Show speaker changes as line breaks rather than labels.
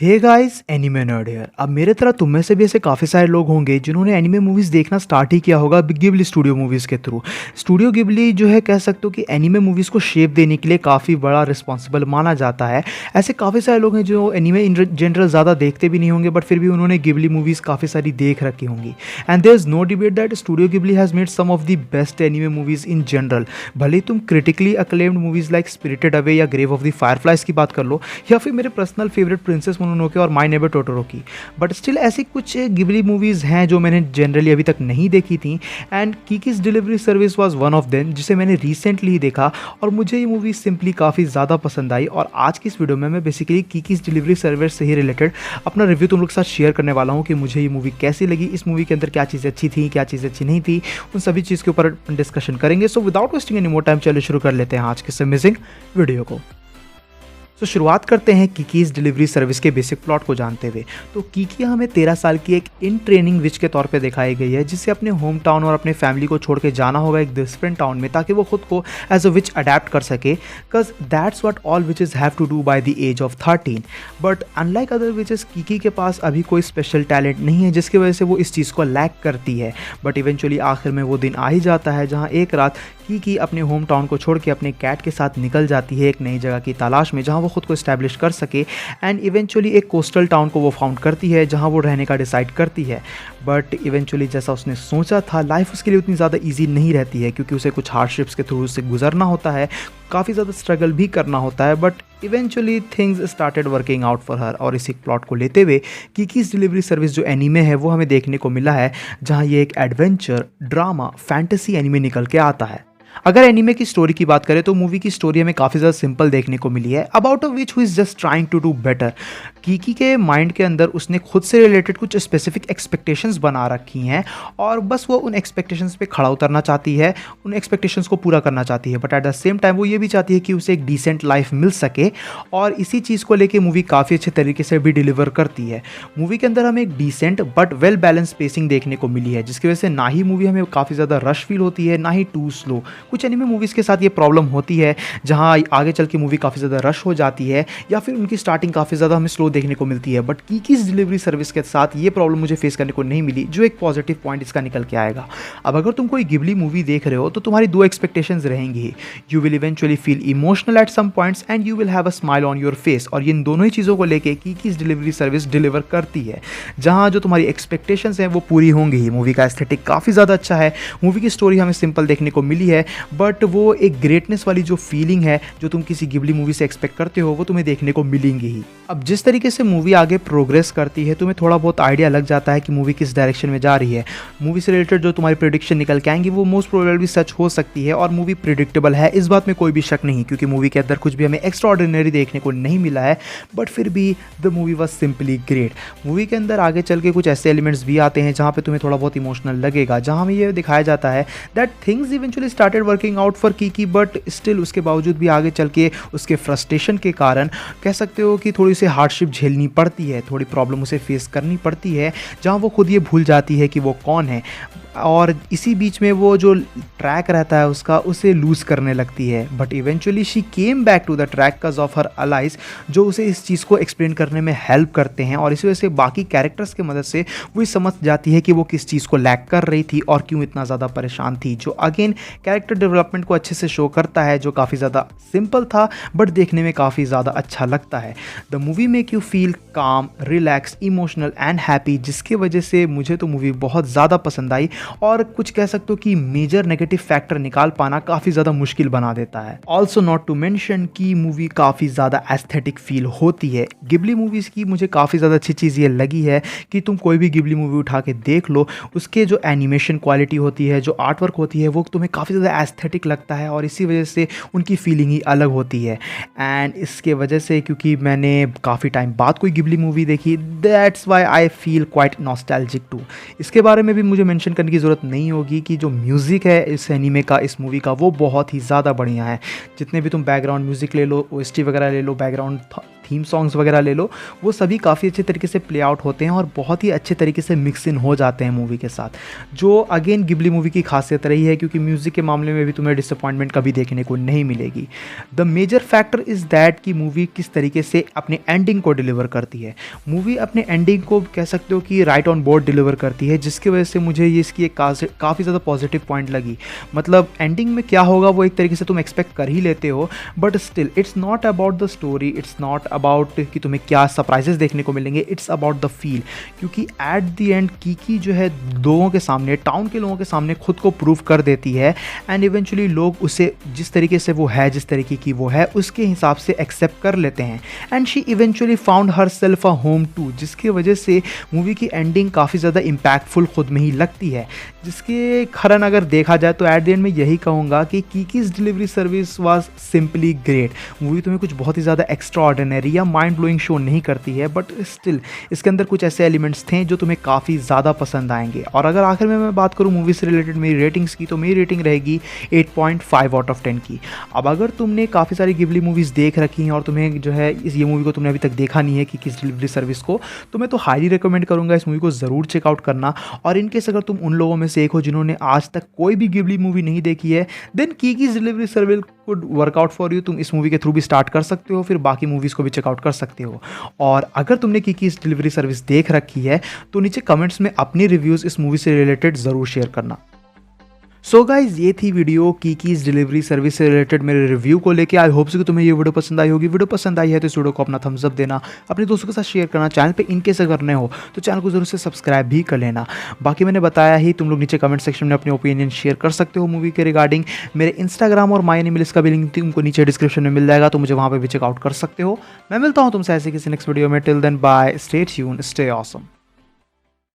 Hey guys, anime nerd here. अब मेरे तरह तुम में से भी ऐसे काफ़ी सारे लोग होंगे जिन्होंने एनिमे मूवीज़ देखना स्टार्ट ही किया होगा गिबली स्टूडियो मूवीज़ के थ्रू। स्टूडियो गिबली जो है कह सकते हो कि एनिमे मूवीज़ को शेप देने के लिए काफ़ी बड़ा रिस्पॉन्सिबल माना जाता है। ऐसे काफ़ी सारे लोग हैं जो एनिमे इन जनरल ज़्यादा देखते भी नहीं होंगे, बट फिर भी उन्होंने गिबली मूवीज़ काफ़ी सारी देख रखी होंगी। And there is no debate that Studio Ghibli has made some of the best anime movies in general. भले ही तुम critically acclaimed movies like Spirited Away या ग्रेव ऑफ द फायरफ्लाइज की बात कर लो, या फिर मेरे पर्सनल फेवरेट प्रिंसेस मोनोनोके और माय नेबर टोटोरो की, बट स्टिल ऐसी कुछ गिबली मूवीज़ हैं जो मैंने जनरली अभी तक नहीं देखी थी। And Kiki's delivery service was one of them, जिसे मैंने रिसेंटली ही देखा और मुझे ये मूवी सिंपली काफ़ी ज़्यादा पसंद आई। और आज की इस वीडियो में मैं बेसिकली कीकीज़ डिलीवरी सर्विस से ही रिलेटेड अपना रिव्यू तुम लोग के साथ शेयर करने वाला हूँ कि मुझे ये मूवी कैसी लगी, इस मूवी के अंदर क्या चीज़ें अच्छी थी, क्या चीज़ें अच्छी नहीं थी, उन सभी चीज़ के ऊपर डिस्कशन करेंगे। So without wasting any more time चलिए शुरू कर लेते हैं आज के इस अमेजिंग वीडियो को। तो शुरुआत करते हैं कीकीज़ डिलीवरी सर्विस के बेसिक प्लॉट को जानते हुए। तो कीकी हमें 13 साल की एक इन ट्रेनिंग विच के तौर पे दिखाई गई है, जिसे अपने होम टाउन और अपने फैमिली को छोड़ के जाना होगा एक डिफरेंट टाउन में, ताकि वो खुद को एज अ विच अडेप्ट कर सके, because that's what all witches have to do by the age of 13। But unlike other witches, Kiki के पास अभी कोई स्पेशल टैलेंट नहीं है जिसकी वजह से वो इस चीज़ को लैक करती है। बट इवेंचुअली आखिर में वो दिन आ ही जाता है जहाँ एक रात कीकी अपने होम टाउन को छोड़ के अपने कैट के साथ निकल जाती है एक नई जगह की तलाश में, जहाँ वो खुद को इस्टेब्लिश कर सके। एंड इवेंचुअली एक कोस्टल टाउन को वो फाउंड करती है जहाँ वो रहने का डिसाइड करती है। बट इवेंचुअली जैसा उसने सोचा था, लाइफ उसके लिए उतनी ज़्यादा ईजी नहीं रहती है, क्योंकि उसे कुछ हार्डशिप्स के थ्रू से गुजरना होता है, काफ़ी ज़्यादा स्ट्रगल भी करना होता है। But eventually things started working out for her. और इसी प्लॉट को लेते हुए कीकीज़ डिलीवरी सर्विस जो एनीमे है वो हमें देखने को मिला है, जहाँ ये एक एडवेंचर ड्रामा फैंटेसी एनीमे निकल के आता है। अगर एनीमे की स्टोरी की बात करें तो मूवी की स्टोरी हमें काफ़ी ज़्यादा सिंपल देखने को मिली है, about a witch who is just trying to do better. Kiki के माइंड के अंदर उसने खुद से रिलेटेड कुछ स्पेसिफिक एक्सपेक्टेशंस बना रखी हैं और बस वो उन एक्सपेक्टेशंस पे खड़ा उतरना चाहती है, उन एक्सपेक्टेशंस को पूरा करना चाहती है। But at the same time वो ये भी चाहती है कि उसे एक डिसेंट लाइफ मिल सके, और इसी चीज़ को लेके मूवी काफ़ी अच्छे तरीके से भी डिलीवर करती है। मूवी के अंदर हमें एक decent but well balance pacing देखने को मिली है, जिसकी वजह से ना ही मूवी हमें काफ़ी ज़्यादा रश फील होती है, ना ही टू स्लो। कुछ एनिमे मूवीज़ के साथ ये प्रॉब्लम होती है, जहाँ आगे चल के मूवी काफ़ी ज़्यादा रश हो जाती है या फिर उनकी स्टार्टिंग काफ़ी ज़्यादा हमें स्लो देखने को मिलती है। बट कीकीज़ डिलीवरी सर्विस के साथ ये प्रॉब्लम मुझे फेस करने को नहीं मिली, जो एक पॉजिटिव पॉइंट इसका निकल के आएगा। अब अगर तुम कोई गिबली मूवी देख रहे हो तो तुम्हारी दो एक्सपेक्टेशंस रहेंगी ही। You will eventually feel emotional at some points and you will have a smile on your face. और इन दोनों ही चीज़ों को लेके कीकीज़ डिलीवरी सर्विस डिलीवर करती है, जहाँ जो तुम्हारी एक्सपेक्टेशंस हैं वो पूरी होंगी ही। मूवी का एस्थेटिक काफ़ी ज़्यादा अच्छा है, मूवी की स्टोरी हमें सिंपल देखने को मिली है, बट वो एक ग्रेटनेस वाली जो फीलिंग है जो तुम किसी गिबली मूवी से एक्सपेक्ट करते हो वो तुम्हें देखने को मिलेंगी ही। अब जिस तरीके से मूवी आगे प्रोग्रेस करती है, तुम्हें थोड़ा बहुत आइडिया लग जाता है कि मूवी किस डायरेक्शन में जा रही है। मूवी से रिलेटेड जो तुम्हारी प्रेडिक्शन निकल के आएंगी वो मोस्ट प्रोबेबली सच हो सकती है, और मूवी प्रिडिक्टेबल है, इस बात में कोई भी शक नहीं, क्योंकि मूवी के अंदर कुछ भी हमें एक्स्ट्रा ऑर्डिनरी देखने को नहीं मिला है। बट फिर भी the movie was simply great. Movie के अंदर आगे चल के कुछ ऐसे एलिमेंट्स भी आते हैं जहाँ पे तुम्हें थोड़ा बहुत इमोशनल लगेगा, जहाँ हमें ये दिखाया जाता है that things eventually started working out for Kiki, but still उसके बावजूद भी आगे चल के उसके फ्रस्ट्रेशन के कारण कह सकते हो कि थोड़ी सी हार्डशिप झेलनी पड़ती है, थोड़ी प्रॉब्लम उसे फेस करनी पड़ती है, जहाँ वो खुद ये भूल जाती है कि वो कौन है। और इसी बीच में वो जो ट्रैक रहता है उसका, उसे लूज़ करने लगती है। But eventually she came back to the track because of her allies, जो उसे इस चीज़ को एक्सप्लेन करने में हेल्प करते हैं, और इसी वजह से बाकी कैरेक्टर्स की मदद से वो समझ जाती है कि वो किस चीज़ को लैक कर रही थी और क्यों इतना ज़्यादा परेशान थी, जो अगेन कैरेक्टर डेवलपमेंट को अच्छे से शो करता है, जो काफ़ी ज़्यादा सिंपल था बट देखने में काफ़ी ज़्यादा अच्छा लगता है। The movie make you feel काम, रिलैक्स, इमोशनल एंड हैप्पी, जिसकी वजह से मुझे तो मूवी बहुत ज़्यादा पसंद आई। और कुछ कह सकते हो कि मेजर नेगेटिव फैक्टर निकाल पाना काफ़ी ज़्यादा मुश्किल बना देता है। ऑल्सो नॉट टू मेंशन कि मूवी काफ़ी ज़्यादा एस्थेटिक फील होती है। गिबली मूवीज़ की मुझे काफ़ी ज़्यादा अच्छी चीज़ ये लगी है कि तुम कोई भी गिबली मूवी उठा के देख लो, उसके जो एनिमेशन क्वालिटी होती है, जो आर्ट वर्क होती है, वो तुम्हें काफ़ी ज़्यादा एस्थेटिक लगता है, और इसी वजह से उनकी फीलिंग ही अलग होती है। एंड इसके वजह से, क्योंकि मैंने काफ़ी टाइम बाद कोई गिबली मूवी देखी, that's why I feel quite nostalgic too. इसके बारे में भी मुझे मेंशन करने की ज़रूरत नहीं होगी कि जो म्यूज़िक है इस एनीमे का, इस मूवी का, वो बहुत ही ज़्यादा बढ़िया है। जितने भी तुम बैकग्राउंड म्यूज़िक ले लो, ओएसटी वगैरह ले लो, बैकग्राउंड थीम सॉन्ग्स वगैरह ले लो, वो सभी काफ़ी अच्छे तरीके से प्ले आउट होते हैं और बहुत ही अच्छे तरीके से मिक्स इन हो जाते हैं मूवी के साथ, जो अगेन गिबली मूवी की खासियत रही है, क्योंकि म्यूज़िक के मामले में भी तुम्हें डिसअपॉइंटमेंट कभी देखने को नहीं मिलेगी। The major factor is that कि मूवी किस तरीके से अपने एंडिंग को डिलीवर करती है। मूवी अपने एंडिंग को कह सकते हो कि राइट ऑन बोर्ड डिलीवर करती है, जिसकी वजह से मुझे ये इसकी एक काफ़ी ज़्यादा पॉजिटिव पॉइंट लगी। मतलब एंडिंग में क्या होगा वो एक तरीके से तुम एक्सपेक्ट कर ही लेते हो, but still it's not about the story, it's not about कि तुम्हें क्या सरप्राइजेस देखने को मिलेंगे, इट्स अबाउट द फील। क्योंकि एट द एंड कीकी जो है लोगों के सामने, टाउन के लोगों के सामने खुद को प्रूव कर देती है, एंड इवेंचुअली लोग उसे जिस तरीके से वो है, जिस तरीके की वो है, उसके हिसाब से एक्सेप्ट कर लेते हैं। And she eventually found herself a home too, जिसकी वजह से मूवी की एंडिंग काफ़ी ज़्यादा इम्पैक्टफुल खुद में ही लगती है। जिसके कारण अगर देखा जाए तो एट द एंड में यही कहूँगा कि Kiki's delivery service was simply great. Movie तुम्हें कुछ बहुत ही ज़्यादा एक्स्ट्रा ऑर्डिनरी या माइंड ब्लोइंग शो नहीं करती है, बट स्टिल इसके अंदर कुछ ऐसे एलिमेंट्स थे जो तुम्हें काफ़ी ज़्यादा पसंद आएंगे। और अगर आखिर में मैं बात करूँ मूवी से रिलेटेड मेरी रेटिंग्स की, तो मेरी रेटिंग रहेगी 8.5 आउट ऑफ 10 की। अब अगर तुमने काफ़ी सारी गिबली मूवीज़ देख रखी हैं और तुम्हें जो है ये मूवी को तुमने अभी तक देखा नहीं है कि किस डिलीवरी सर्विस को, तो मैं तो हाईली रिकमेंड करूँगा इस मूवी को ज़रूर चेकआउट करना। और इनकेस अगर तुम उन लोगों में से एक हो जिन्होंने आज तक कोई भी गिबली मूवी नहीं देखी है, then Kiki's delivery service could work out for you. तुम इस मूवी के थ्रू भी स्टार्ट कर सकते हो, फिर बाकी मूवीज़ को भी चेकआउट कर सकते हो। और अगर तुमने कीकीज़ डिलीवरी सर्विस देख रखी है तो नीचे कमेंट्स में अपनी रिव्यूज़ इस मूवी से रिलेटेड ज़रूर शेयर करना। सो गाइज ये थी वीडियो कीकीज़ डिलीवरी सर्विस से रिलेटेड मेरे रिव्यू को लेके। आई होप सो कि तुम्हें ये वीडियो पसंद आई होगी। वीडियो पसंद आई है तो इस वीडियो को अपना थम्स अप देना, अपने दोस्तों के साथ शेयर करना, चैनल पे इनकेस अगर नए हो तो चैनल को जरूर से सब्सक्राइब भी कर लेना। बाकी मैंने बताया ही, तुम लोग नीचे कमेंट सेक्शन में अपने ओपिनियन शेयर कर सकते हो मूवी के रिगार्डिंग। मेरे इंस्टाग्राम और माय नेम का भी लिंक तुमको नीचे डिस्क्रिप्शन में मिल जाएगा, तो मुझे वहाँ पर भी चेकआउट कर सकते हो। मैं मिलता हूँ तुमसे ऐसे किसी नेक्स्ट वीडियो में। Till then bye, stay tuned, stay awesome.